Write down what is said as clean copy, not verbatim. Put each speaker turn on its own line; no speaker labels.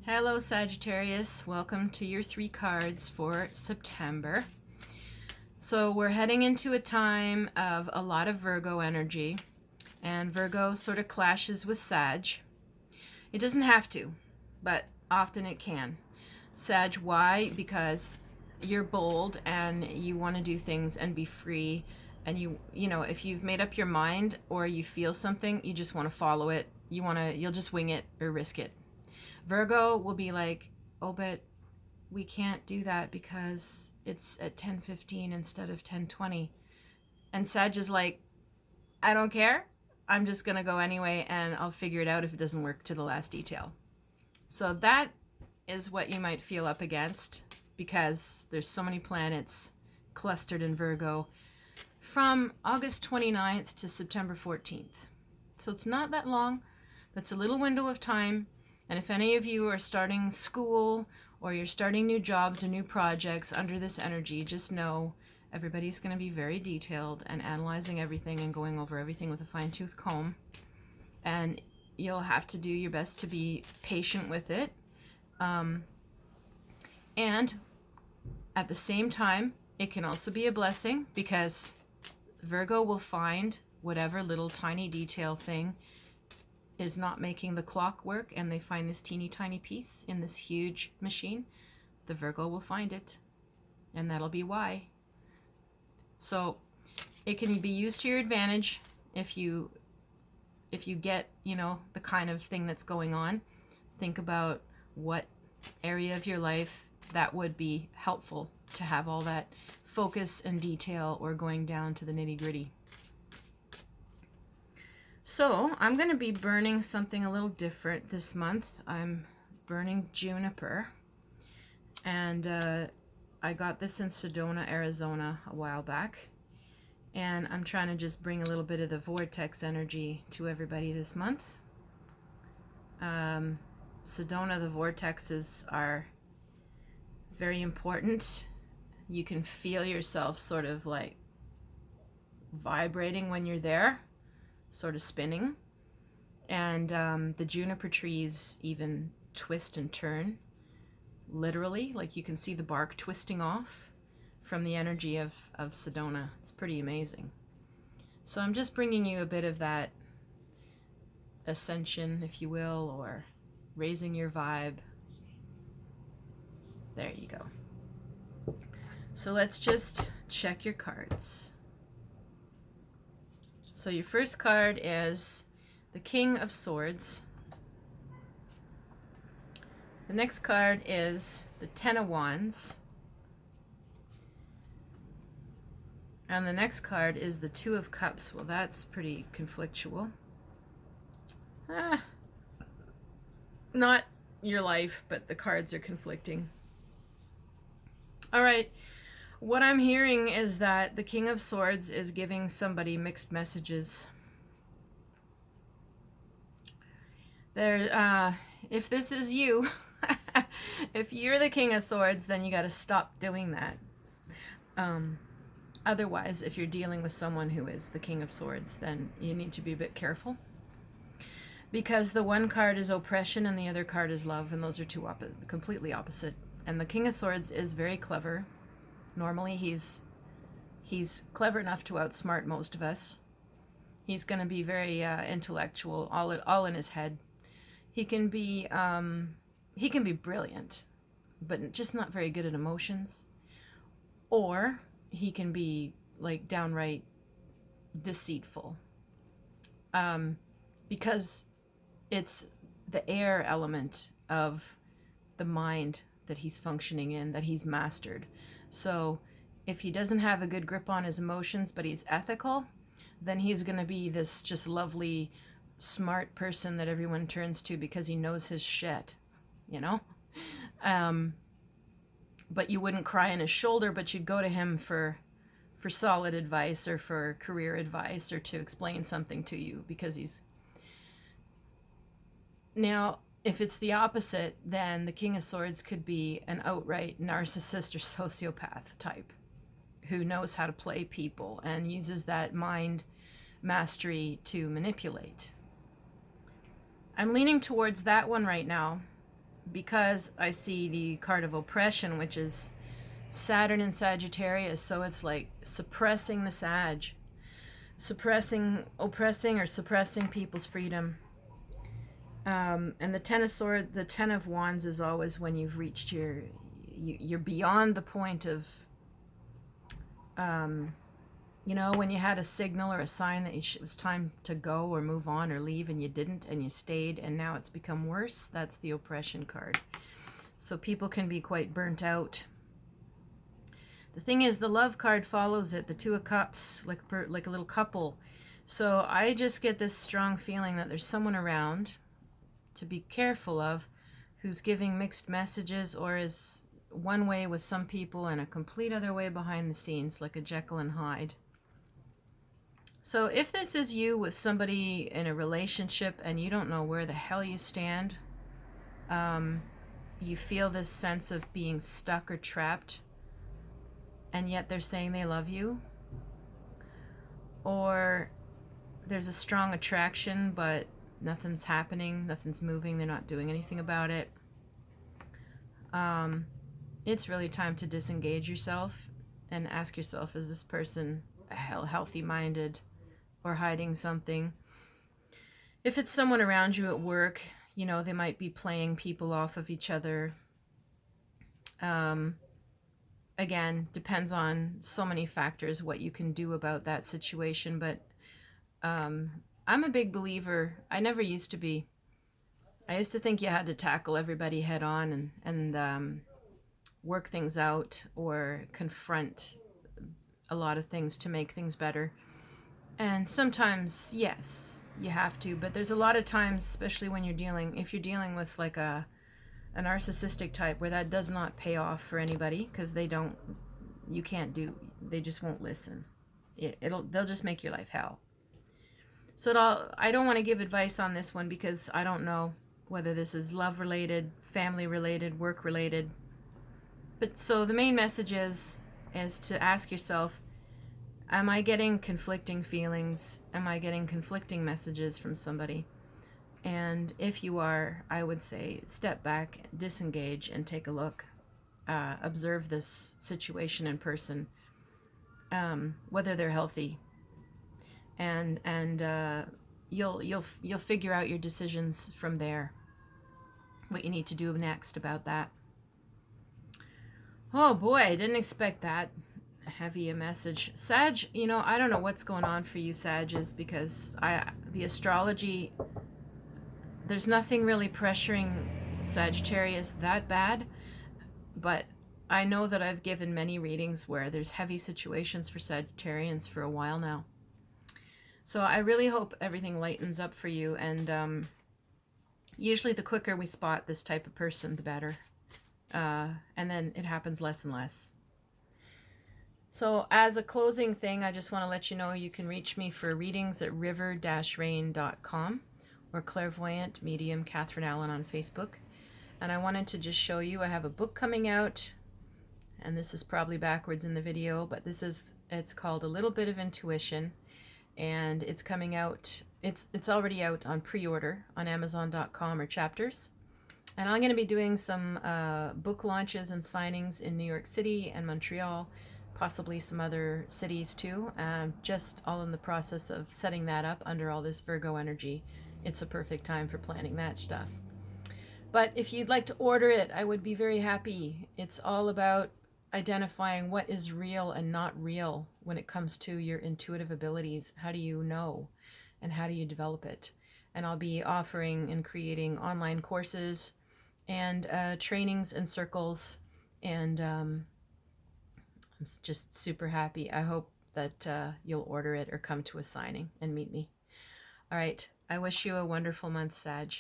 Hello, Sagittarius. Welcome to your 3 cards for September. So we're heading into a time of a lot of Virgo energy, and Virgo sort of clashes with Sag. It doesn't have to, but often it can. Sag, why? Because you're bold and you want to do things and be free, and you know, if you've made up your mind or you feel something, you just want to follow it. You'll just wing it or risk it. Virgo will be like, oh, but we can't do that because it's at 10:15 instead of 10:20. And Sag is like, I don't care. I'm just going to go anyway, and I'll figure it out if it doesn't work to the last detail. So that is what you might feel up against, because there's so many planets clustered in Virgo from August 29th to September 14th. So it's not that long. That's a little window of time. And if any of you are starting school or you're starting new jobs or new projects under this energy, just know everybody's going to be very detailed and analyzing everything and going over everything with a fine-tooth comb. And you'll have to do your best to be patient with it. And at the same time, it can also be a blessing, because Virgo will find whatever little tiny detail thing is not making the clock work, and they find this teeny tiny piece in this huge machine. The Virgo will find it, and that'll be why. So it can be used to your advantage if you get, the kind of thing that's going on. Think about what area of your life that would be helpful to have all that focus and detail, or going down to the nitty-gritty. So I'm going to be burning something a little different this month. I'm burning juniper, and I got this in Sedona, Arizona a while back, and I'm trying to just bring a little bit of the vortex energy to everybody this month. Sedona, the vortexes are very important. You can feel yourself sort of like vibrating when you're there, sort of spinning, and the juniper trees even twist and turn, literally, like you can see the bark twisting off from the energy of Sedona. It's pretty amazing. So I'm just bringing you a bit of that ascension, if you will, or raising your vibe. There you go. So let's just check your cards. So your first card is the King of Swords. The next card is the Ten of Wands. And the next card is the Two of Cups. Well, that's pretty conflictual. Not your life, but the cards are conflicting. All right. What I'm hearing is that the King of Swords is giving somebody mixed messages. If this is you, if you're the King of Swords, then you got to stop doing that. Otherwise, if you're dealing with someone who is the King of Swords, then you need to be a bit careful. Because the one card is oppression and the other card is love, and those are two completely opposite. And the King of Swords is very clever. Normally, he's clever enough to outsmart most of us. He's going to be very intellectual, all in his head. He can be brilliant, but just not very good at emotions. Or he can be like downright deceitful, because it's the air element of the mind that he's functioning in, that he's mastered. So if he doesn't have a good grip on his emotions, but he's ethical, then he's going to be this just lovely, smart person that everyone turns to because he knows his shit, But you wouldn't cry on his shoulder, but you'd go to him for solid advice, or for career advice, or to explain something to you, because he's... Now, if it's the opposite, then the King of Swords could be an outright narcissist or sociopath type who knows how to play people and uses that mind mastery to manipulate. I'm leaning towards that one right now, because I see the card of oppression, which is Saturn in Sagittarius, so it's like suppressing the Sag, oppressing or suppressing people's freedom. And the Ten of Swords, the Ten of Wands is always when you've reached you're beyond the point of, you know, when you had a signal or a sign that it was time to go or move on or leave and you didn't and you stayed and now it's become worse. That's the oppression card. So people can be quite burnt out. The thing is, the love card follows it, the Two of Cups, like a little couple. So I just get this strong feeling that there's someone around to be careful of who's giving mixed messages or is one way with some people and a complete other way behind the scenes, like a Jekyll and Hyde. So if this is you with somebody in a relationship and you don't know where the hell you stand, you feel this sense of being stuck or trapped, and yet they're saying they love you, or there's a strong attraction but nothing's happening, nothing's moving, they're not doing anything about it, it's really time to disengage yourself and ask yourself, is this person healthy-minded or hiding something? If it's someone around you at work, you know, they might be playing people off of each other. Again, depends on so many factors what you can do about that situation, but I'm a big believer. I never used to be. I used to think you had to tackle everybody head on and work things out or confront a lot of things to make things better. And sometimes, yes, you have to, but there's a lot of times, especially when if you're dealing with like a narcissistic type, where that does not pay off for anybody, because they just won't listen. They'll just make your life hell. So I don't want to give advice on this one because I don't know whether this is love related, family related, work related. But so the main message is to ask yourself, am I getting conflicting feelings? Am I getting conflicting messages from somebody? And if you are, I would say step back, disengage, and take a look. Observe this situation in person, whether they're healthy, and you'll figure out your decisions from there. What you need to do next about that. Oh boy, I didn't expect that heavy a message. Sag, you know, I don't know what's going on for you, Sages, because the astrology, there's nothing really pressuring Sagittarius that bad, but I know that I've given many readings where there's heavy situations for Sagittarians for a while now. So I really hope everything lightens up for you, and usually the quicker we spot this type of person, the better. And then it happens less and less. So as a closing thing, I just want to let you know you can reach me for readings at river-rain.com or clairvoyant medium Catherine Allen on Facebook. And I wanted to just show you I have a book coming out, and this is probably backwards in the video, but it's called A Little Bit of Intuition, and it's coming out, it's already out on pre-order on Amazon.com or Chapters. And I'm going to be doing some book launches and signings in New York City and Montreal, possibly some other cities too. Just all in the process of setting that up under all this Virgo energy. It's a perfect time for planning that stuff. But if you'd like to order it, I would be very happy. It's all about identifying what is real and not real when it comes to your intuitive abilities. How do you know, and how do you develop it? And I'll be offering and creating online courses and trainings and circles, and I'm just super happy. I hope that you'll order it or come to a signing and meet me. All right. I wish you a wonderful month, Sag.